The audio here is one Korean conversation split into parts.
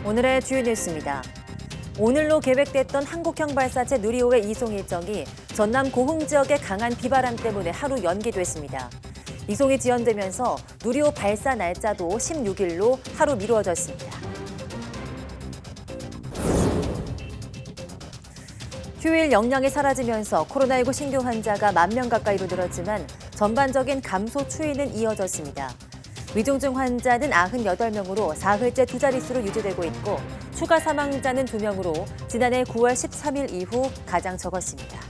오늘의 주요 뉴스입니다. 오늘로 계획됐던 한국형 발사체 누리호의 이송 일정이 전남 고흥 지역의 강한 비바람 때문에 하루 연기됐습니다. 이송이 지연되면서 누리호 발사 날짜도 16일로 하루 미루어졌습니다. 휴일 영향이 사라지면서 코로나19 신규 환자가 10,000명 가까이로 늘었지만 전반적인 감소 추이는 이어졌습니다. 위중증 환자는 98명으로 사흘째 두 자릿수로 유지되고 있고 추가 사망자는 2명으로 지난해 9월 13일 이후 가장 적었습니다.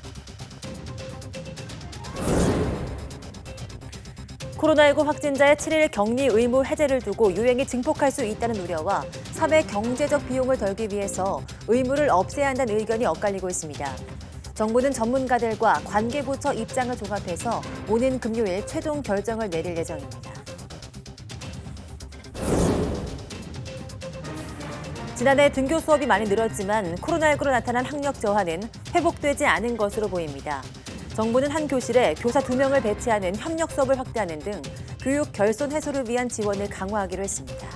코로나19 확진자의 7일 격리 의무 해제를 두고 유행이 증폭할 수 있다는 우려와 사회 경제적 비용을 덜기 위해서 의무를 없애야 한다는 의견이 엇갈리고 있습니다. 정부는 전문가들과 관계부처 입장을 종합해서 오는 금요일 최종 결정을 내릴 예정입니다. 지난해 등교 수업이 많이 늘었지만 코로나19로 나타난 학력 저하는 회복되지 않은 것으로 보입니다. 정부는 한 교실에 교사 2명을 배치하는 협력 수업을 확대하는 등 교육 결손 해소를 위한 지원을 강화하기로 했습니다.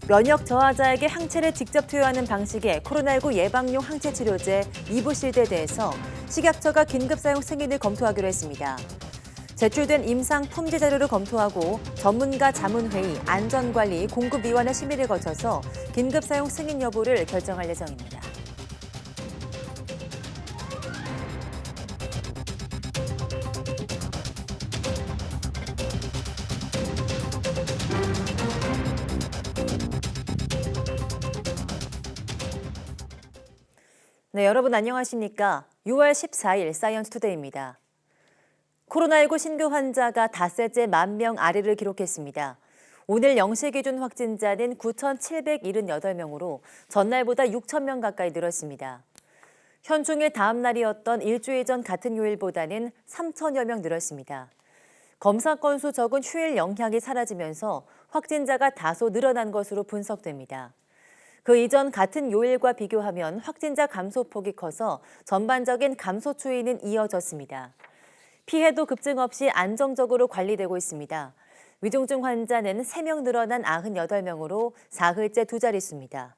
면역 저하자에게 항체를 직접 투여하는 방식의 코로나19 예방용 항체 치료제 이부실드에 대해서 식약처가 긴급 사용 승인을 검토하기로 했습니다. 제출된 임상 품질 자료를 검토하고 전문가 자문회의, 안전관리, 공급위원회 심의를 거쳐서 긴급 사용 승인 여부를 결정할 예정입니다. 네, 여러분 안녕하십니까? 6월 14일 사이언스 투데이입니다. 코로나19 신규 환자가 닷새째 10,000명 아래를 기록했습니다. 오늘 0시 기준 확진자는 9,778명으로 전날보다 6,000명 가까이 늘었습니다. 현충일 다음 날이었던 일주일 전 같은 요일보다는 3,000여 명 늘었습니다. 검사 건수 적은 휴일 영향이 사라지면서 확진자가 다소 늘어난 것으로 분석됩니다. 그 이전 같은 요일과 비교하면 확진자 감소폭이 커서 전반적인 감소 추이는 이어졌습니다. 피해도 급증 없이 안정적으로 관리되고 있습니다. 위중증 환자는 3명 늘어난 98명으로 사흘째 두 자릿수입니다.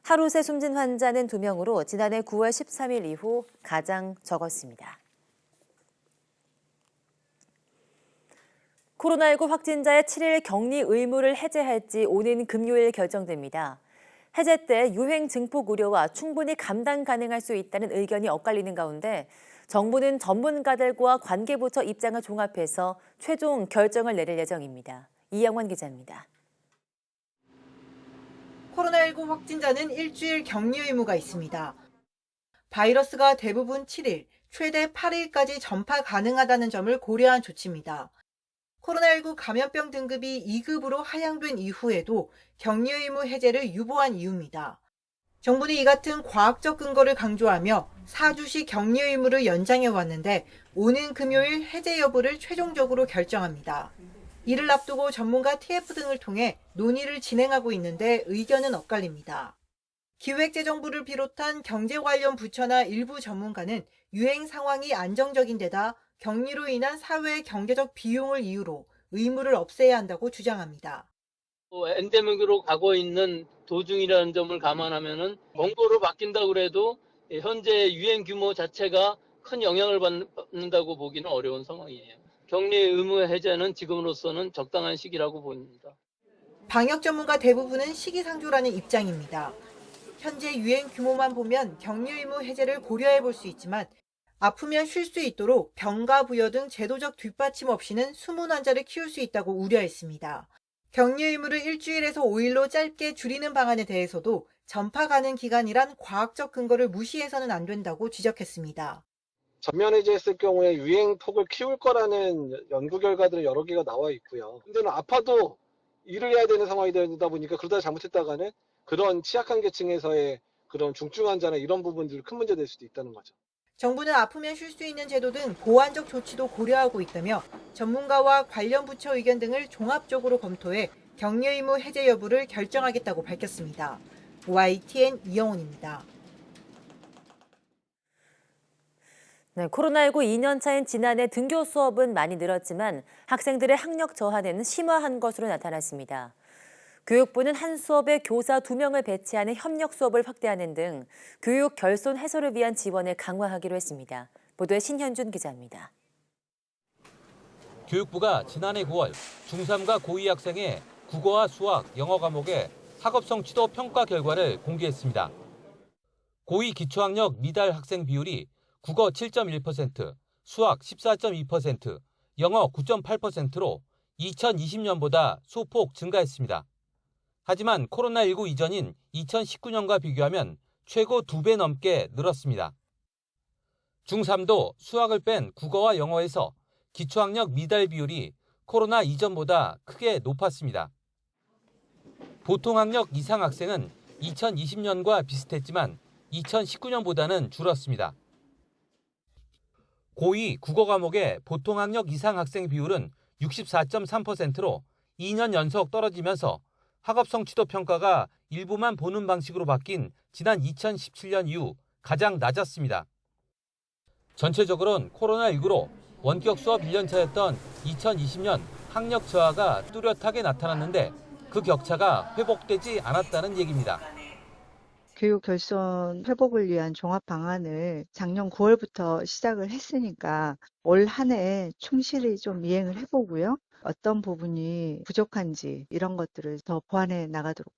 하루 새 숨진 환자는 2명으로 지난해 9월 13일 이후 가장 적었습니다. 코로나19 확진자의 7일 격리 의무를 해제할지 오는 금요일 결정됩니다. 해제 때 유행 증폭 우려와 충분히 감당 가능할 수 있다는 의견이 엇갈리는 가운데 정부는 전문가들과 관계부처 입장을 종합해서 최종 결정을 내릴 예정입니다. 이영원 기자입니다. 코로나19 확진자는 일주일 격리 의무가 있습니다. 바이러스가 대부분 7일, 최대 8일까지 전파 가능하다는 점을 고려한 조치입니다. 코로나19 감염병 등급이 2급으로 하향된 이후에도 격리 의무 해제를 유보한 이유입니다. 정부는 이 같은 과학적 근거를 강조하며 4주씩 격리 의무를 연장해 왔는데 오는 금요일 해제 여부를 최종적으로 결정합니다. 이를 앞두고 전문가 TF 등을 통해 논의를 진행하고 있는데 의견은 엇갈립니다. 기획재정부를 비롯한 경제 관련 부처나 일부 전문가는 유행 상황이 안정적인 데다 격리로 인한 사회 경제적 비용을 이유로 의무를 없애야 한다고 주장합니다. 엔데믹으로 가고 있는 도중이라는 점을 감안하면은 공고로 바뀐다고 그래도 현재 유행 규모 자체가 큰 영향을 받는다고 보기는 어려운 상황이에요. 격리 의무 해제는 지금으로서는 적당한 시기라고 보입니다. 방역 전문가 대부분은 시기상조라는 입장입니다. 현재 유행 규모만 보면 격리 의무 해제를 고려해 볼 수 있지만 아프면 쉴 수 있도록 병가 부여 등 제도적 뒷받침 없이는 숨은 환자를 키울 수 있다고 우려했습니다. 격리 의무를 일주일에서 5일로 짧게 줄이는 방안에 대해서도 전파 가능 기간이란 과학적 근거를 무시해서는 안 된다고 지적했습니다. 전면 해제했을 경우에 유행 폭을 키울 거라는 연구 결과들은 여러 개가 나와 있고요. 근데는 아파도 일을 해야 되는 상황이 되다 보니까 그러다 잘못했다가는 그런 취약한 계층에서의 그런 중증 환자나 이런 부분들이 큰 문제 될 수도 있다는 거죠. 정부는 아프면 쉴 수 있는 제도 등 보완적 조치도 고려하고 있다며 전문가와 관련 부처 의견 등을 종합적으로 검토해 격리 의무 해제 여부를 결정하겠다고 밝혔습니다. YTN 이영훈입니다. 네, 코로나19 2년 차인 지난해 등교 수업은 많이 늘었지만 학생들의 학력 저하는 심화한 것으로 나타났습니다. 교육부는 한 수업에 교사 2명을 배치하는 협력 수업을 확대하는 등 교육 결손 해소를 위한 지원을 강화하기로 했습니다. 보도에 신현준 기자입니다. 교육부가 지난해 9월 중3과 고2 학생의 국어와 수학, 영어 과목의 학업성 취도 평가 결과를 공개했습니다. 고2 기초학력 미달 학생 비율이 국어 7.1%, 수학 14.2%, 영어 9.8%로 2020년보다 소폭 증가했습니다. 하지만 코로나19 이전인 2019년과 비교하면 최고 2배 넘게 늘었습니다. 중3도 수학을 뺀 국어와 영어에서 기초학력 미달 비율이 코로나 이전보다 크게 높았습니다. 보통학력 이상 학생은 2020년과 비슷했지만 2019년보다는 줄었습니다. 고2 국어 과목의 보통학력 이상 학생 비율은 64.3%로 2년 연속 떨어지면서 학업성 취도 평가가 일부만 보는 방식으로 바뀐 지난 2017년 이후 가장 낮았습니다. 전체적으로는 코로나19로 원격 수업 1년 차였던 2020년 학력 저하가 뚜렷하게 나타났는데 그 격차가 회복되지 않았다는 얘기입니다. 교육 결손 회복을 위한 종합 방안을 작년 9월부터 시작을 했으니까 올 한 해 충실히 좀 이행을 해보고요. 어떤 부분이 부족한지 이런 것들을 더 보완해 나가도록.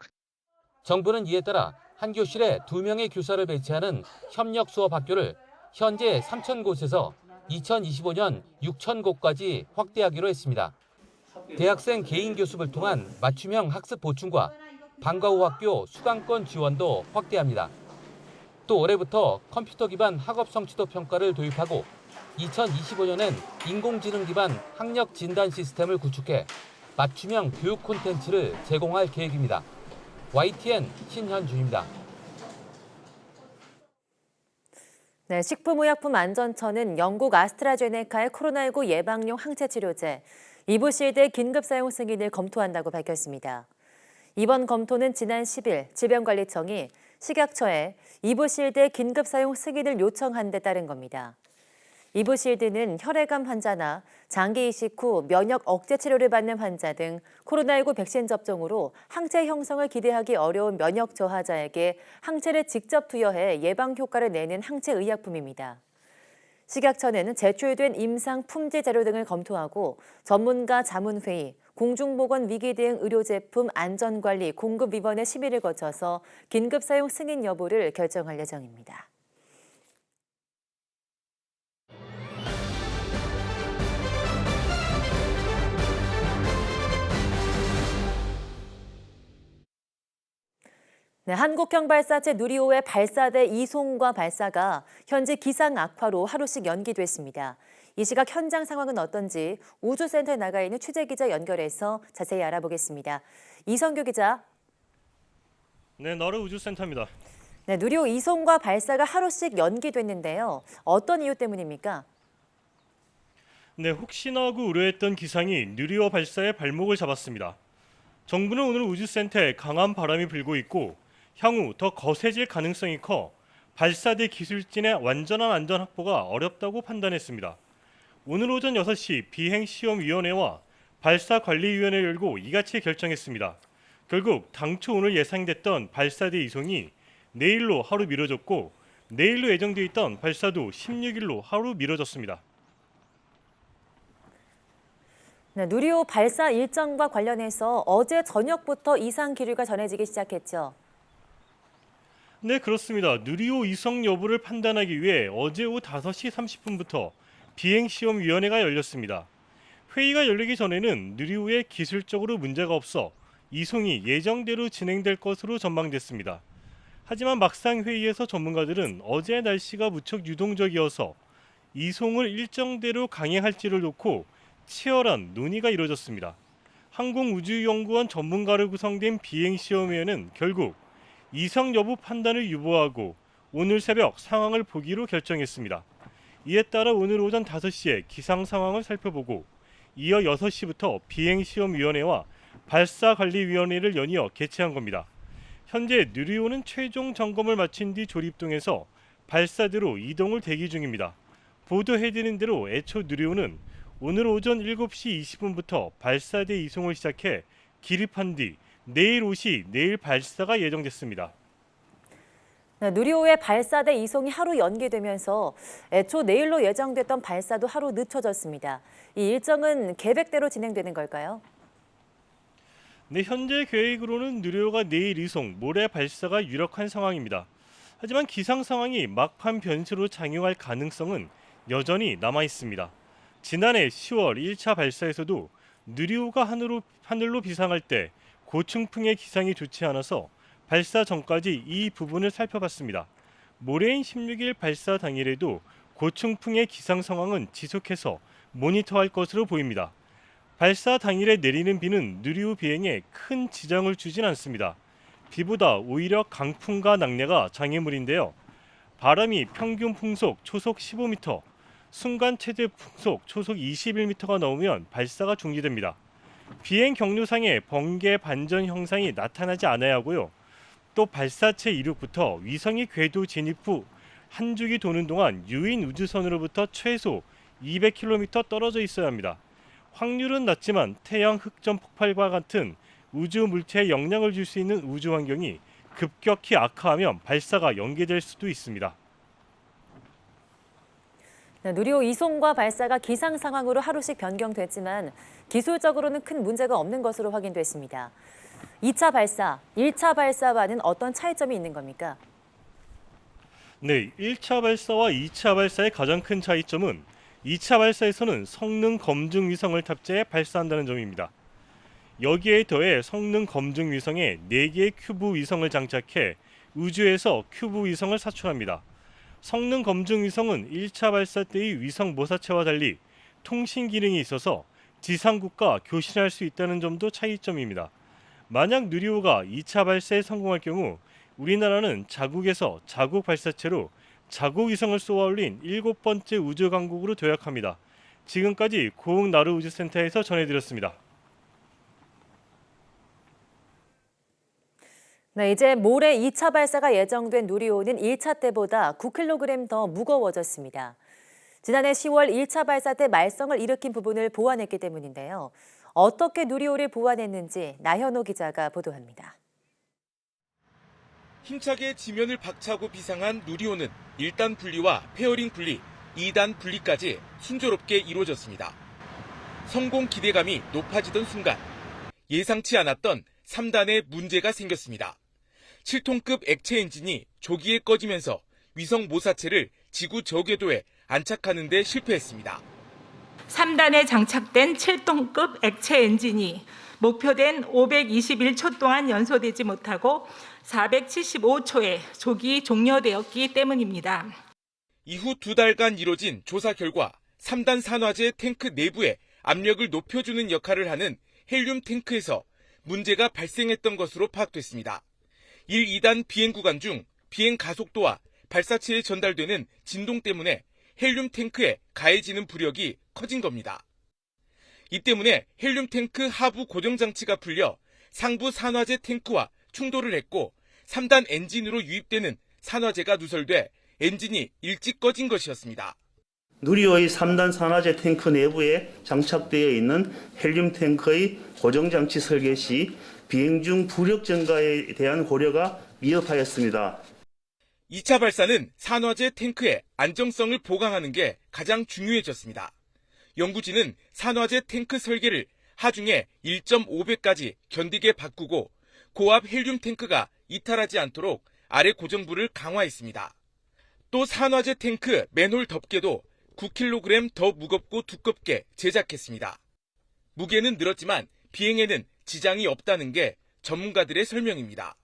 정부는 이에 따라 한 교실에 2명의 교사를 배치하는 협력 수업 학교를 현재 3,000곳에서 2025년 6,000곳까지 확대하기로 했습니다. 대학생 개인 교습을 통한 맞춤형 학습 보충과 방과 후 학교 수강권 지원도 확대합니다. 또 올해부터 컴퓨터 기반 학업성 취도 평가를 도입하고 2025년엔 인공지능 기반 학력 진단 시스템을 구축해 맞춤형 교육 콘텐츠를 제공할 계획입니다. YTN 신현준입니다. 네, 식품의약품안전처는 영국 아스트라제네카의 코로나19 예방용 항체 치료제 이부실드 긴급 사용 승인을 검토한다고 밝혔습니다. 이번 검토는 지난 10일 질병관리청이 식약처에 이부실드 긴급 사용 승인을 요청한 데 따른 겁니다. 이부실드는 혈액암 환자나 장기 이식 후 면역 억제 치료를 받는 환자 등 코로나19 백신 접종으로 항체 형성을 기대하기 어려운 면역 저하자에게 항체를 직접 투여해 예방 효과를 내는 항체 의약품입니다. 식약처는 제출된 임상 품질 자료 등을 검토하고 전문가 자문회의, 공중보건 위기 대응 의료제품 안전관리 공급위원회 심의를 거쳐서 긴급 사용 승인 여부를 결정할 예정입니다. 네, 한국형 발사체 누리호의 발사대 이송과 발사가 현재 기상 악화로 하루씩 연기됐습니다. 이 시각 현장 상황은 어떤지 우주센터에 나가 있는 취재기자 연결해서 자세히 알아보겠습니다. 이성규 기자. 네, 나르 우주센터입니다. 네, 누리호 이송과 발사가 하루씩 연기됐는데요. 어떤 이유 때문입니까? 네, 혹시나 하고 우려했던 기상이 누리호 발사의 발목을 잡았습니다. 정부는 오늘 우주센터에 강한 바람이 불고 있고 향후 더 거세질 가능성이 커 발사대 기술진의 완전한 안전 확보가 어렵다고 판단했습니다. 오늘 오전 6시 비행시험위원회와 발사관리위원회를 열고 이같이 결정했습니다. 결국 당초 오늘 예상됐던 발사대 이송이 내일로 하루 미뤄졌고 내일로 예정돼 있던 발사도 16일로 하루 미뤄졌습니다. 네, 누리호 발사 일정과 관련해서 어제 저녁부터 이상 기류가 전해지기 시작했죠. 네, 그렇습니다. 누리호 이송 여부를 판단하기 위해 어제 오후 5시 30분부터 비행시험위원회가 열렸습니다. 회의가 열리기 전에는 누리호에 기술적으로 문제가 없어 이송이 예정대로 진행될 것으로 전망됐습니다. 하지만 막상 회의에서 전문가들은 어제 날씨가 무척 유동적이어서 이송을 일정대로 강행할지를 놓고 치열한 논의가 이뤄졌습니다. 항공우주연구원 전문가로 구성된 비행시험위원회는 결국 이성 여부 판단을 유보하고 오늘 새벽 상황을 보기로 결정했습니다. 이에 따라 오늘 오전 5시에 기상 상황을 살펴보고 이어 6시부터 비행시험위원회와 발사관리위원회를 연이어 개최한 겁니다. 현재 누리호는 최종 점검을 마친 뒤 조립동에서 발사대로 이동을 대기 중입니다. 보도해드린 대로 애초 누리호는 오늘 오전 7시 20분부터 발사대 이송을 시작해 기립한 뒤 내일 오시 내일 발사가 예정됐습니다. 누리호의 발사대 이송이 하루 연기되면서 애초 내일로 예정됐던 발사도 하루 늦춰졌습니다. 이 일정은 계획대로 진행되는 걸까요? 네, 현재 계획으로는 누리호가 내일 이송, 모레 발사가 유력한 상황입니다. 하지만 기상 상황이 막판 변수로 작용할 가능성은 여전히 남아 있습니다. 지난해 10월 1차 발사에서도 누리호가 하늘로 비상할 때 고층풍의 기상이 좋지 않아서 발사 전까지 이 부분을 살펴봤습니다. 모레인 16일 발사 당일에도 고층풍의 기상 상황은 지속해서 모니터할 것으로 보입니다. 발사 당일에 내리는 비는 누리호 비행에 큰 지장을 주진 않습니다. 비보다 오히려 강풍과 낙뢰가 장애물인데요. 바람이 평균 풍속 초속 15m, 순간 최대 풍속 초속 21m가 넘으면 발사가 중지됩니다. 비행 경로상에 번개 반전 형상이 나타나지 않아야 하고요. 또 발사체 이륙부터 위성이 궤도 진입 후 한 주기 도는 동안 유인 우주선으로부터 최소 200km 떨어져 있어야 합니다. 확률은 낮지만 태양 흑점 폭발과 같은 우주 물체에 영향을 줄 수 있는 우주 환경이 급격히 악화하면 발사가 연기될 수도 있습니다. 누리호 이송과 발사가 기상 상황으로 하루씩 변경됐지만 기술적으로는 큰 문제가 없는 것으로 확인됐습니다. 2차 발사, 1차 발사와는 어떤 차이점이 있는 겁니까? 네, 1차 발사와 2차 발사의 가장 큰 차이점은 2차 발사에서는 성능 검증 위성을 탑재해 발사한다는 점입니다. 여기에 더해 성능 검증 위성에 4개의 큐브 위성을 장착해 우주에서 큐브 위성을 사출합니다. 성능 검증 위성은 1차 발사 때의 위성 모사체와 달리 통신 기능이 있어서 지상국과 교신할 수 있다는 점도 차이점입니다. 만약 누리호가 2차 발사에 성공할 경우 우리나라는 자국에서 자국 발사체로 자국 위성을 쏘아올린 7번째 우주 강국으로 도약합니다. 지금까지 고흥나루우주센터에서 전해드렸습니다. 네, 이제 모레 2차 발사가 예정된 누리호는 1차 때보다 9kg 더 무거워졌습니다. 지난해 10월 1차 발사 때 말썽을 일으킨 부분을 보완했기 때문인데요. 어떻게 누리호를 보완했는지 나현호 기자가 보도합니다. 힘차게 지면을 박차고 비상한 누리호는 1단 분리와 페어링 분리, 2단 분리까지 순조롭게 이루어졌습니다. 성공 기대감이 높아지던 순간 예상치 않았던 3단에 문제가 생겼습니다. 7톤급 액체 엔진이 조기에 꺼지면서 위성 모사체를 지구 저궤도에 안착하는 데 실패했습니다. 3단에 장착된 7톤급 액체 엔진이 목표된 521초 동안 연소되지 못하고 475초에 조기 종료되었기 때문입니다. 이후 2달간 이뤄진 조사 결과 3단 산화제 탱크 내부에 압력을 높여주는 역할을 하는 헬륨 탱크에서 문제가 발생했던 것으로 파악됐습니다. 1, 2단 비행 구간 중 비행 가속도와 발사체에 전달되는 진동 때문에 헬륨 탱크에 가해지는 부력이 커진 겁니다. 이 때문에 헬륨 탱크 하부 고정 장치가 풀려 상부 산화제 탱크와 충돌을 했고 3단 엔진으로 유입되는 산화제가 누설돼 엔진이 일찍 꺼진 것이었습니다. 누리호의 3단 산화제 탱크 내부에 장착되어 있는 헬륨 탱크의 고정장치 설계 시 비행 중 부력 증가에 대한 고려가 미흡하였습니다. 2차 발사는 산화제 탱크의 안정성을 보강하는 게 가장 중요해졌습니다. 연구진은 산화제 탱크 설계를 하중에 1.5배까지 견디게 바꾸고 고압 헬륨 탱크가 이탈하지 않도록 아래 고정부를 강화했습니다. 또 산화제 탱크 맨홀 덮개도 9kg 더 무겁고 두껍게 제작했습니다. 무게는 늘었지만 비행에는 지장이 없다는 게 전문가들의 설명입니다.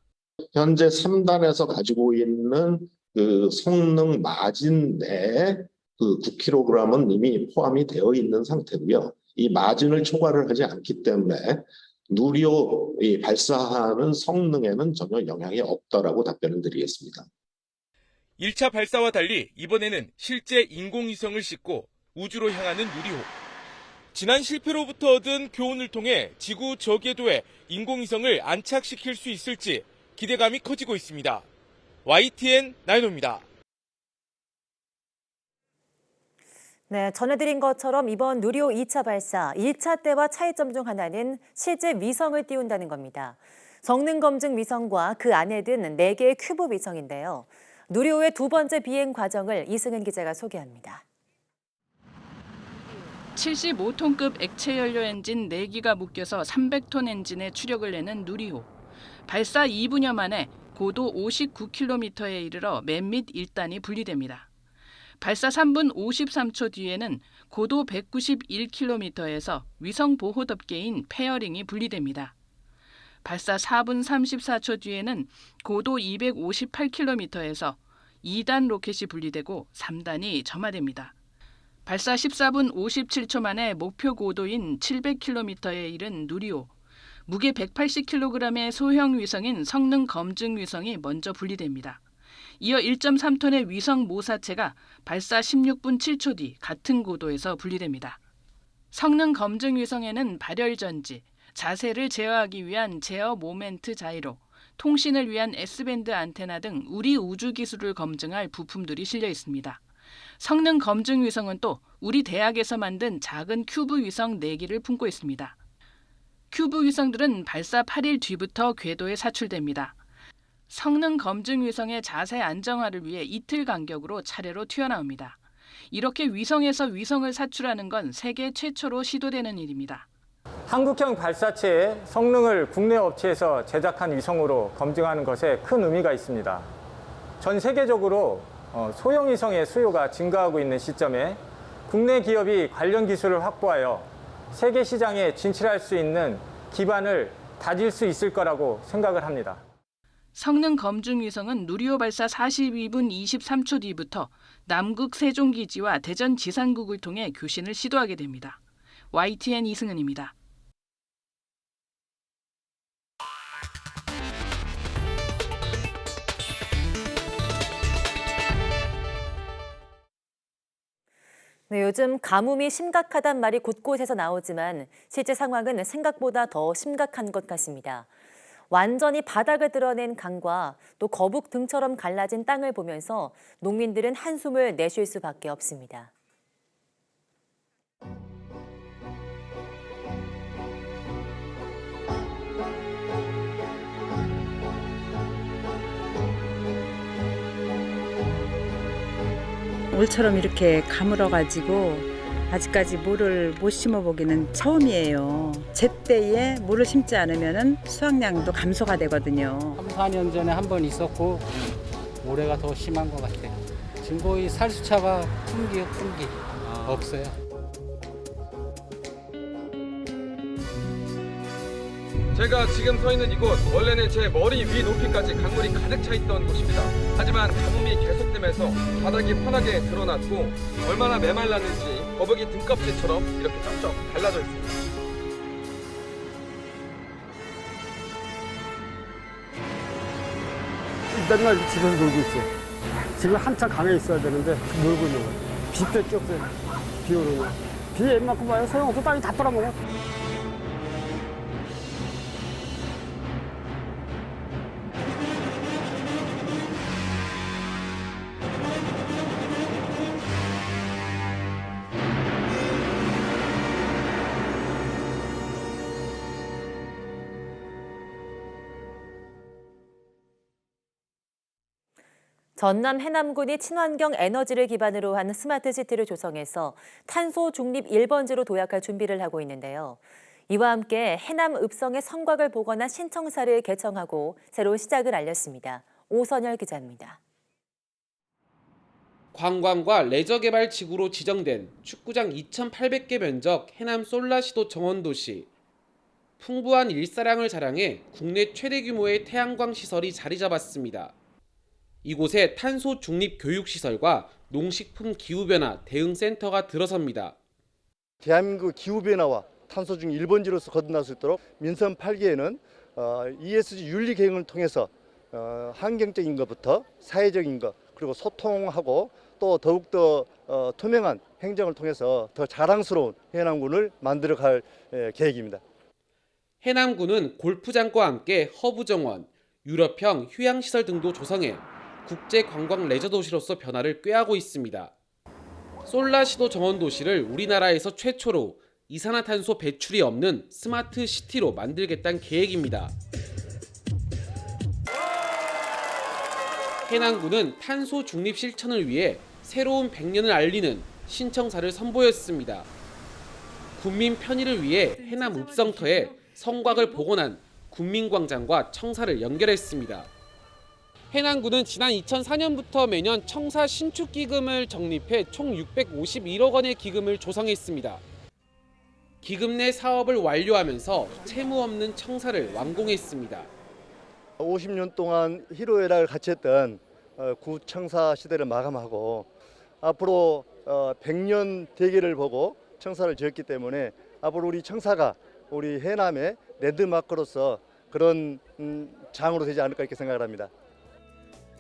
현재 3단에서 가지고 있는 그 성능 마진 내에 그 9kg은 이미 포함이 되어 있는 상태고요. 이 마진을 초과를 하지 않기 때문에 누리호 발사하는 성능에는 전혀 영향이 없다라고 답변을 드리겠습니다. 1차 발사와 달리 이번에는 실제 인공위성을 싣고 우주로 향하는 누리호. 지난 실패로부터 얻은 교훈을 통해 지구 저궤도에 인공위성을 안착시킬 수 있을지 기대감이 커지고 있습니다. YTN 나인호입니다. 네, 전해드린 것처럼 이번 누리호 2차 발사, 1차 때와 차이점 중 하나는 실제 위성을 띄운다는 겁니다. 성능 검증 위성과 그 안에 든 4개의 큐브 위성인데요. 누리호의 두 번째 비행 과정을 이승은 기자가 소개합니다. 75톤급 액체 연료 엔진 4기가 묶여서 300톤 엔진의 추력을 내는 누리호. 발사 2분여 만에 고도 59km에 이르러 맨 밑 1단이 분리됩니다. 발사 3분 53초 뒤에는 고도 191km에서 위성 보호 덮개인 페어링이 분리됩니다. 발사 4분 34초 뒤에는 고도 258km에서 2단 로켓이 분리되고 3단이 점화됩니다. 발사 14분 57초 만에 목표 고도인 700km에 이른 누리호. 무게 180kg의 소형 위성인 성능 검증 위성이 먼저 분리됩니다. 이어 1.3톤의 위성 모사체가 발사 16분 7초 뒤 같은 고도에서 분리됩니다. 성능 검증 위성에는 발열 전지, 자세를 제어하기 위한 제어 모멘트 자이로, 통신을 위한 S밴드 안테나 등 우리 우주 기술을 검증할 부품들이 실려 있습니다. 성능 검증 위성은 또 우리 대학에서 만든 작은 큐브 위성 4기를 품고 있습니다. 큐브 위성들은 발사 8일 뒤부터 궤도에 사출됩니다. 성능 검증 위성의 자세 안정화를 위해 이틀 간격으로 차례로 튀어나옵니다. 이렇게 위성에서 위성을 사출하는 건 세계 최초로 시도되는 일입니다. 한국형 발사체의 성능을 국내 업체에서 제작한 위성으로 검증하는 것에 큰 의미가 있습니다. 전 세계적으로 소형 위성의 수요가 증가하고 있는 시점에 국내 기업이 관련 기술을 확보하여 세계 시장에 진출할 수 있는 기반을 다질 수 있을 거라고 생각을 합니다. 성능 검증 위성은 누리호 발사 42분 23초 뒤부터 남극 세종기지와 대전 지상국을 통해 교신을 시도하게 됩니다. YTN 이승은입니다. 네, 요즘 가뭄이 심각하단 말이 곳곳에서 나오지만 실제 상황은 생각보다 더 심각한 것 같습니다. 완전히 바닥을 드러낸 강과 또 거북 등처럼 갈라진 땅을 보면서 농민들은 한숨을 내쉴 수밖에 없습니다. 올처럼 이렇게 가물어가지고 아직까지 물을 못 심어보기는 처음이에요. 제때에 물을 심지 않으면 수확량도 감소가 되거든요. 3, 4년 전에 한 번 있었고 올해가 더 심한 것 같아요. 지금 거의 살수차가 풍기요, 풍기. 없어요. 제가 지금 서 있는 이곳, 원래는 제 머리 위 높이까지 강물이 가득 차 있던 곳입니다. 하지만 가뭄이 계속되면서 바닥이 환하게 드러났고 얼마나 메말랐는지 거북이 등껍질처럼 이렇게 쩍쩍 갈라져 있습니다. 맨날 집에서 놀고 있어요. 지금 한참 강에 있어야 되는데 놀고 있는 거예요. 비밖에 없어요. 비 오는 거. 비 웬만큼 와요. 소용없어. 땅이 다 빨아먹어. 전남 해남군이 친환경 에너지를 기반으로 한 스마트시티를 조성해서 탄소 중립 1번지로 도약할 준비를 하고 있는데요. 이와 함께 해남 읍성의 성곽을 복원한 신청사를 개청하고 새로운 시작을 알렸습니다. 오선열 기자입니다. 관광과 레저 개발 지구로 지정된 축구장 2,800개 면적 해남 솔라시도 정원도시. 풍부한 일사량을 자랑해 국내 최대 규모의 태양광 시설이 자리 잡았습니다. 이곳에 탄소 중립 교육시설과 농식품 기후변화 대응센터가 들어섭니다. 대한민국 기후변화와 탄소 중립 1번지로서 거듭날 수 있도록 민선 8기에는 ESG 윤리 계획을 통해서 환경적인 것부터 사회적인 것 그리고 소통하고 또 더욱더 투명한 행정을 통해서 더 자랑스러운 해남군을 만들어갈 계획입니다. 해남군은 골프장과 함께 허브정원, 유럽형 휴양시설 등도 조성해 국제관광 레저 도시로서 변화를 꾀하고 있습니다. 솔라시도 정원도시를 우리나라에서 최초로 이산화탄소 배출이 없는 스마트 시티로 만들겠다는 계획입니다. 해남군은 탄소 중립 실천을 위해 새로운 100년을 알리는 신청사를 선보였습니다. 군민 편의를 위해 해남 읍성터에 성곽을 복원한 군민광장과 청사를 연결했습니다. 해남군은 지난 2004년부터 매년 청사 신축 기금을 적립해 총 651억 원의 기금을 조성했습니다. 기금 내 사업을 완료하면서 채무 없는 청사를 완공했습니다. 50년 동안 희로애락을 같이 했던 구청사 시대를 마감하고 앞으로 100년 대계를 보고 청사를 지었기 때문에 앞으로 우리 청사가 우리 해남의 랜드마크로서 그런 장으로 되지 않을까 이렇게 생각을 합니다.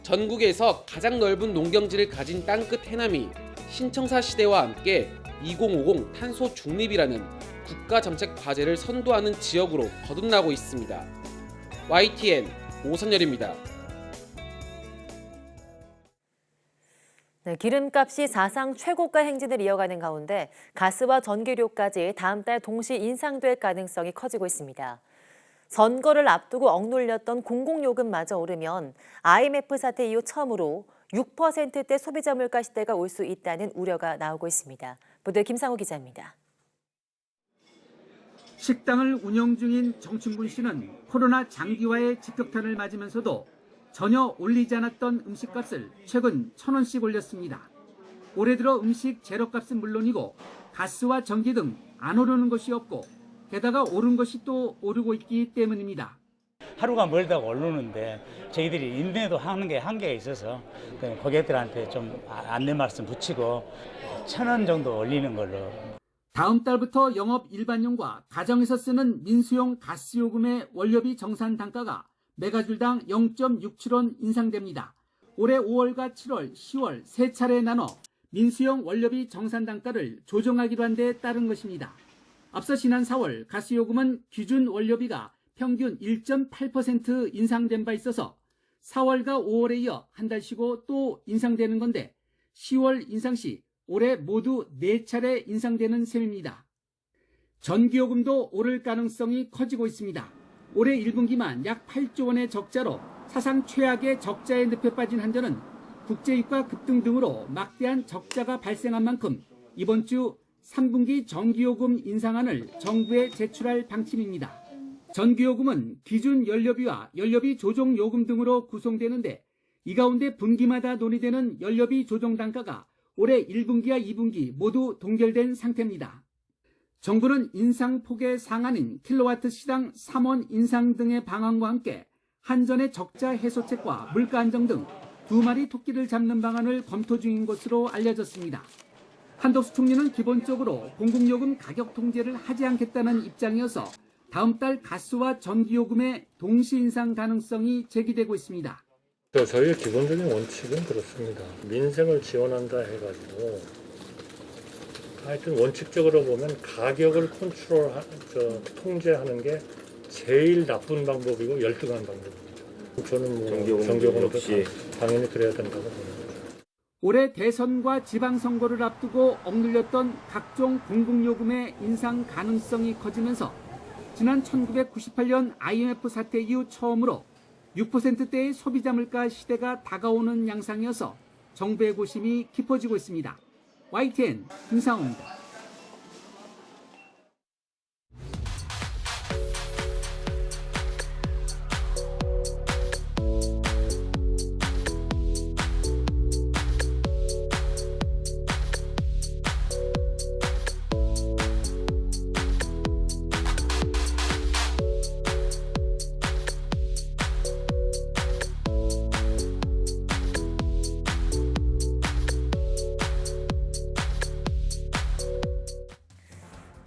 전국에서 가장 넓은 농경지를 가진 땅끝 해남이 신청사 시대와 함께 2050 탄소 중립이라는 국가정책 과제를 선도하는 지역으로 거듭나고 있습니다. YTN 오선열입니다. 네, 기름값이 사상 최고가 행진을 이어가는 가운데 가스와 전기료까지 다음 달 동시 인상될 가능성이 커지고 있습니다. 선거를 앞두고 억눌렸던 공공요금마저 오르면 IMF 사태 이후 처음으로 6%대 소비자 물가 시대가 올 수 있다는 우려가 나오고 있습니다. 보도에 김상호 기자입니다. 식당을 운영 중인 정춘근 씨는 코로나 장기화의 직격탄을 맞으면서도 전혀 올리지 않았던 음식값을 최근 1,000원씩 올렸습니다. 올해 들어 음식 재료값은 물론이고 가스와 전기 등 안 오르는 것이 없고 게다가 오른 것이 또 오르고 있기 때문입니다. 하루가 멀다고 오르는데 저희들이 인내도 하는 게 한계가 있어서 고객들한테 좀 안내 말씀 붙이고 1,000원 정도 올리는 걸로. 다음 달부터 영업 일반용과 가정에서 쓰는 민수용 가스요금의 원료비 정산 단가가 메가줄당 0.67원 인상됩니다. 올해 5월과 7월, 10월 세 차례 나눠 민수용 원료비 정산 단가를 조정하기로 한 데 따른 것입니다. 앞서 지난 4월 가스요금은 기준 원료비가 평균 1.8% 인상된 바 있어서 4월과 5월에 이어 한 달 쉬고 또 인상되는 건데 10월 인상 시 올해 모두 4차례 인상되는 셈입니다. 전기요금도 오를 가능성이 커지고 있습니다. 올해 1분기만 약 8조 원의 적자로 사상 최악의 적자에 늪에 빠진 한전은 국제유가 급등 등으로 막대한 적자가 발생한 만큼 이번 주 3분기 전기요금 인상안을 정부에 제출할 방침입니다. 전기요금은 기준 연료비와 연료비 조정 요금 등으로 구성되는데 이 가운데 분기마다 논의되는 연료비 조정 단가가 올해 1분기와 2분기 모두 동결된 상태입니다. 정부는 인상폭의 상한인 킬로와트 시당 3원 인상 등의 방안과 함께 한전의 적자 해소책과 물가 안정 등 2마리 토끼를 잡는 방안을 검토 중인 것으로 알려졌습니다. 한덕수 총리는 기본적으로 공공요금 가격 통제를 하지 않겠다는 입장이어서 다음 달 가스와 전기요금의 동시 인상 가능성이 제기되고 있습니다. 저희의 기본적인 원칙은 그렇습니다. 민생을 지원한다 해가지고 하여튼 원칙적으로 보면 가격을 통제하는 게 제일 나쁜 방법이고 열등한 방법입니다. 저는 전기요금도 당연히 그래야 된다고 봅니다. 올해 대선과 지방선거를 앞두고 억눌렸던 각종 공공요금의 인상 가능성이 커지면서 지난 1998년 IMF 사태 이후 처음으로 6%대의 소비자 물가 시대가 다가오는 양상이어서 정부의 고심이 깊어지고 있습니다. YTN 김상호입니다.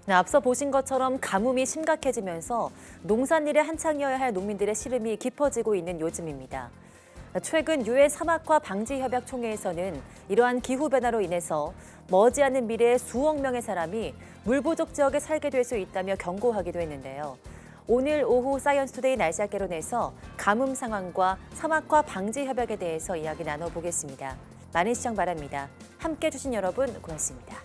네, 앞서 보신 것처럼 가뭄이 심각해지면서 농산일에 한창이어야 할 농민들의 시름이 깊어지고 있는 요즘입니다. 최근 유엔 사막화 방지 협약 총회에서는 이러한 기후 변화로 인해서 머지않은 미래에 수억 명의 사람이 물 부족 지역에 살게 될 수 있다며 경고하기도 했는데요. 오늘 오후 사이언스투데이 날씨 개론에서 가뭄 상황과 사막화 방지 협약에 대해서 이야기 나눠보겠습니다. 많은 시청 바랍니다. 함께해 주신 여러분 고맙습니다.